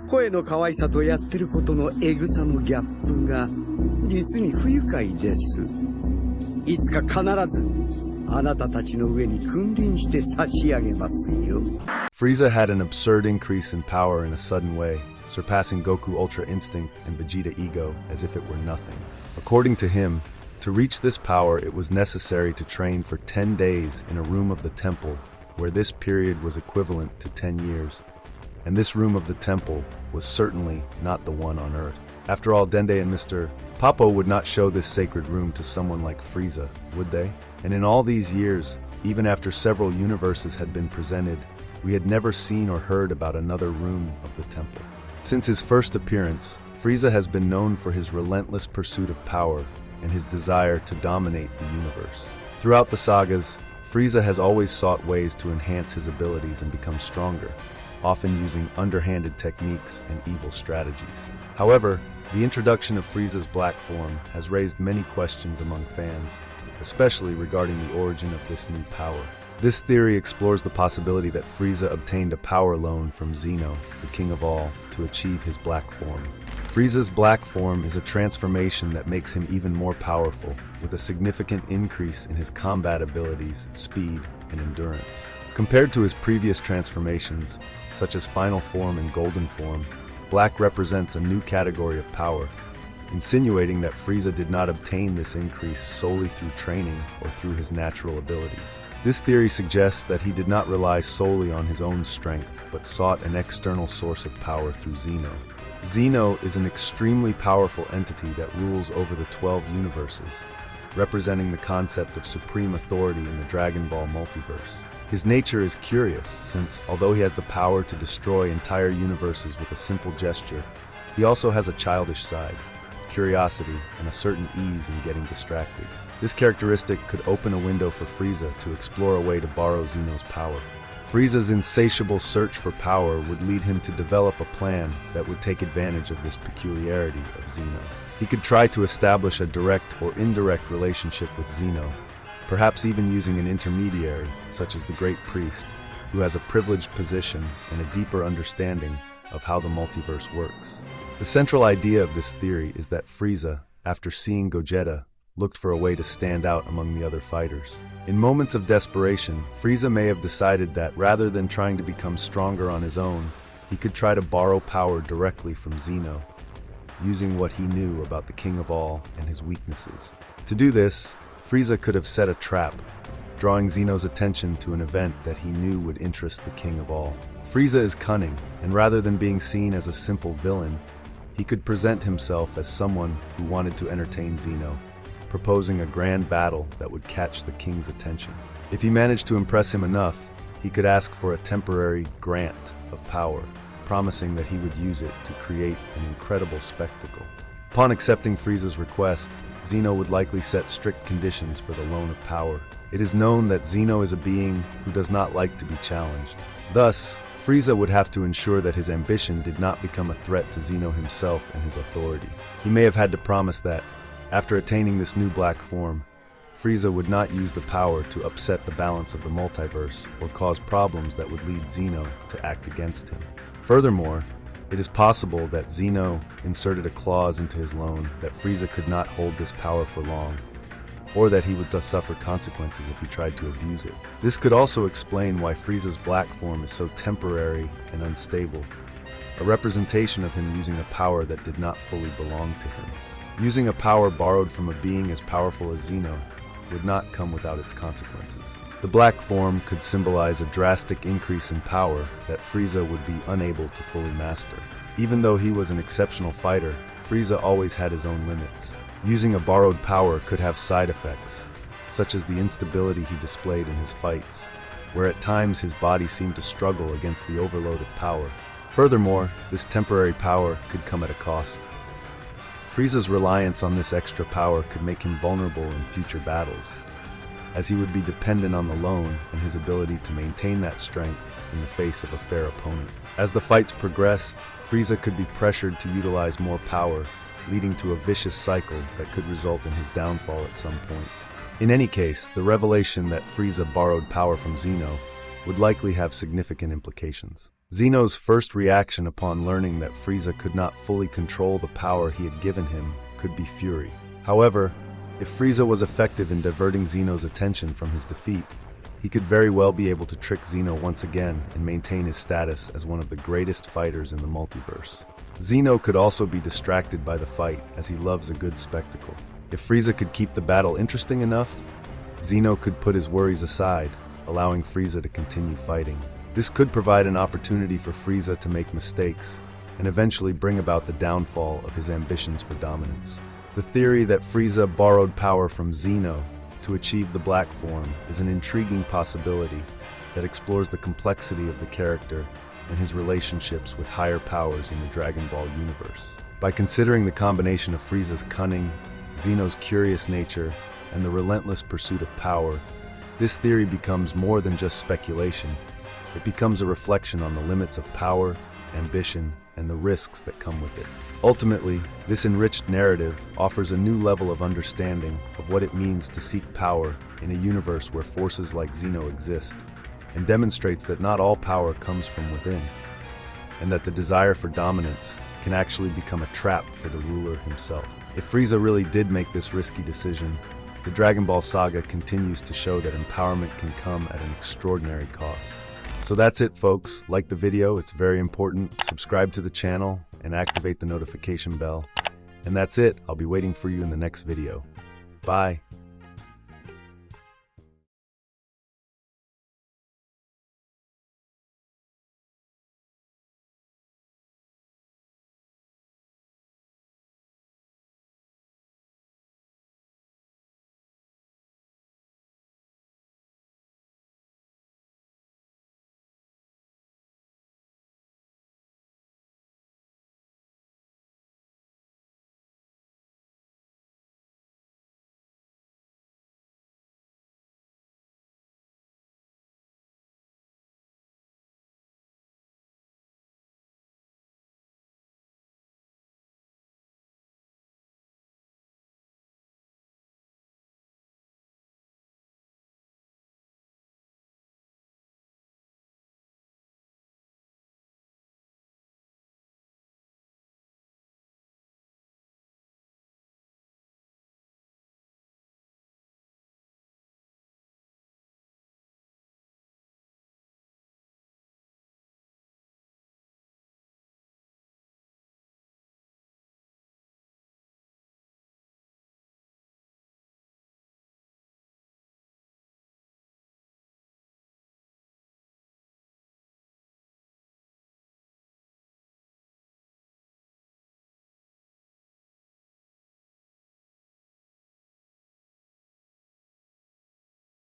声の可愛さとやってることのエグさのギャップが実に不愉快です。いつか必ずあなたたちの上に君臨して差し上げますよ。Frieza had an absurd increase in power in a sudden way, surpassing Goku Ultra Instinct and Vegeta Ego as if it were nothing. According to him, to reach this power it was necessary to train for 10 days in a room of the temple, where this period was equivalent to 10 years. And this room of the temple was certainly not the one on Earth. After all, Dende and Mr. Papo would not show this sacred room to someone like Frieza, would they? And in all these years, even after several universes had been presented, we had never seen or heard about another room of the temple. Since his first appearance, Frieza has been known for his relentless pursuit of power and his desire to dominate the universe. Throughout the sagas, Frieza has always sought ways to enhance his abilities and become stronger, often using underhanded techniques and evil strategies. However, the introduction of Frieza's black form has raised many questions among fans, especially regarding the origin of this new power. This theory explores the possibility that Frieza obtained a power loan from Zeno, the king of all, to achieve his black form. Frieza's black form is a transformation that makes him even more powerful, with a significant increase in his combat abilities, speed, and endurance. Compared to his previous transformations, such as Final Form and Golden Form, Black represents a new category of power, insinuating that Frieza did not obtain this increase solely through training or through his natural abilities. This theory suggests that he did not rely solely on his own strength, but sought an external source of power through Zeno. Zeno is an extremely powerful entity that rules over the 12 universes, representing the concept of supreme authority in the Dragon Ball multiverse. His nature is curious, since, although he has the power to destroy entire universes with a simple gesture, he also has a childish side, curiosity, and a certain ease in getting distracted. This characteristic could open a window for Frieza to explore a way to borrow Zeno's power. Frieza's insatiable search for power would lead him to develop a plan that would take advantage of this peculiarity of Zeno. He could try to establish a direct or indirect relationship with Zeno, perhaps even using an intermediary, such as the Great Priest, who has a privileged position and a deeper understanding of how the multiverse works. The central idea of this theory is that Frieza, after seeing Gogeta, looked for a way to stand out among the other fighters. In moments of desperation, Frieza may have decided that rather than trying to become stronger on his own, he could try to borrow power directly from Zeno, using what he knew about the King of All and his weaknesses. To do this, Frieza could have set a trap, drawing Zeno's attention to an event that he knew would interest the King of All. Frieza is cunning, and rather than being seen as a simple villain, he could present himself as someone who wanted to entertain Zeno, proposing a grand battle that would catch the king's attention. If he managed to impress him enough, he could ask for a temporary grant of power, promising that he would use it to create an incredible spectacle. Upon accepting Frieza's request, Zeno would likely set strict conditions for the loan of power. It is known that Zeno is a being who does not like to be challenged. Thus, Frieza would have to ensure that his ambition did not become a threat to Zeno himself and his authority. He may have had to promise that, after attaining this new black form, Frieza would not use the power to upset the balance of the multiverse or cause problems that would lead Zeno to act against him. Furthermore, it is possible that Zeno inserted a clause into his loan that Frieza could not hold this power for long, or that he would suffer consequences if he tried to abuse it. This could also explain why Frieza's black form is so temporary and unstable, a representation of him using a power that did not fully belong to him. Using a power borrowed from a being as powerful as Zeno would not come without its consequences. The black form could symbolize a drastic increase in power that Frieza would be unable to fully master. Even though he was an exceptional fighter, Frieza always had his own limits. Using a borrowed power could have side effects, such as the instability he displayed in his fights, where at times his body seemed to struggle against the overload of power. Furthermore, this temporary power could come at a cost. Frieza's reliance on this extra power could make him vulnerable in future battles, as he would be dependent on the loan and his ability to maintain that strength in the face of a fair opponent. As the fights progressed, Frieza could be pressured to utilize more power, leading to a vicious cycle that could result in his downfall at some point. In any case, the revelation that Frieza borrowed power from Zeno would likely have significant implications. Zeno's first reaction upon learning that Frieza could not fully control the power he had given him could be fury. However, if Frieza was effective in diverting Zeno's attention from his defeat, he could very well be able to trick Zeno once again and maintain his status as one of the greatest fighters in the multiverse. Zeno could also be distracted by the fight, as he loves a good spectacle. If Frieza could keep the battle interesting enough, Zeno could put his worries aside, allowing Frieza to continue fighting. This could provide an opportunity for Frieza to make mistakes and eventually bring about the downfall of his ambitions for dominance. The theory that Frieza borrowed power from Zeno to achieve the Black Form is an intriguing possibility that explores the complexity of the character and his relationships with higher powers in the Dragon Ball universe. By considering the combination of Frieza's cunning, Zeno's curious nature, and the relentless pursuit of power, this theory becomes more than just speculation. It becomes a reflection on the limits of power, ambition, and the risks that come with it. Ultimately, this enriched narrative offers a new level of understanding of what it means to seek power in a universe where forces like Zeno exist, and demonstrates that not all power comes from within, and that the desire for dominance can actually become a trap for the ruler himself. If Frieza really did make this risky decision, the Dragon Ball saga continues to show that empowerment can come at an extraordinary cost. So that's it, folks. Like the video, it's very important. Subscribe to the channel and activate the notification bell. And that's it. I'll be waiting for you in the next video. Bye.